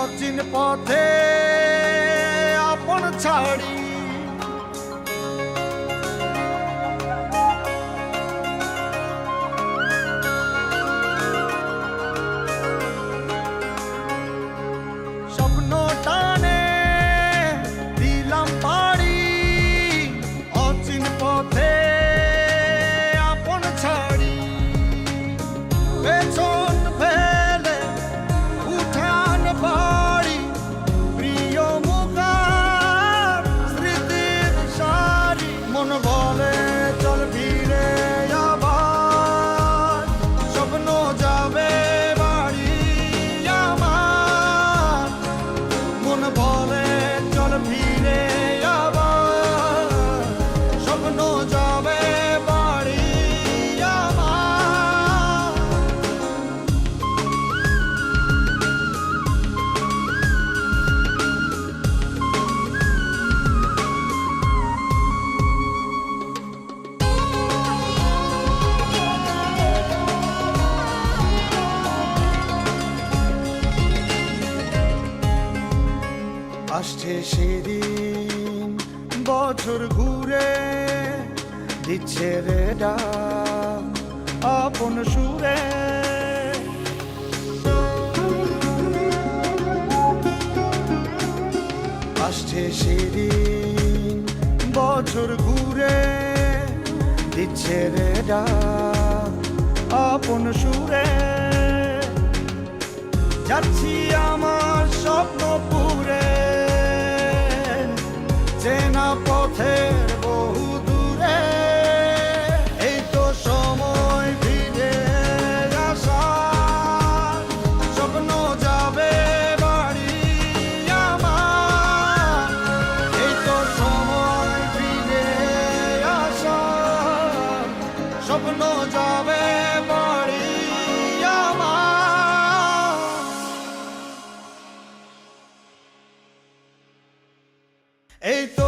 অচিন পথে আপন ছাড়ি স্বপ্ন টানে দিলাম পাড়ি অচিন পথে আপন ছাড়ি পেছন ফেলে উঠান বাড়ি প্রিয় মুখার স্মৃতির সারি মন বলে চল ফিরে আবার স্বপ্ন যাবে বাড়ি আমার মন বলে চল ফিরে আবার স্বপ্ন যাবে বাড়ি আমার আসছে সেদিন বছর ঘুরে দিচ্ছে রে ডাক আপন সুরে আসছে সেদিন বছর ঘুরে দিচ্ছে রে ডাক আপন সুরে যাচ্ছি আমার স্বপ্ন পুরে চেনা পথের বহু দূরে এই তো সময় ফিরে আসার স্বপ্ন যাবে বাড়ি আমার এই তো সময় ফিরে আসার স্বপ্ন যাবে বাড়ি আমার এই তো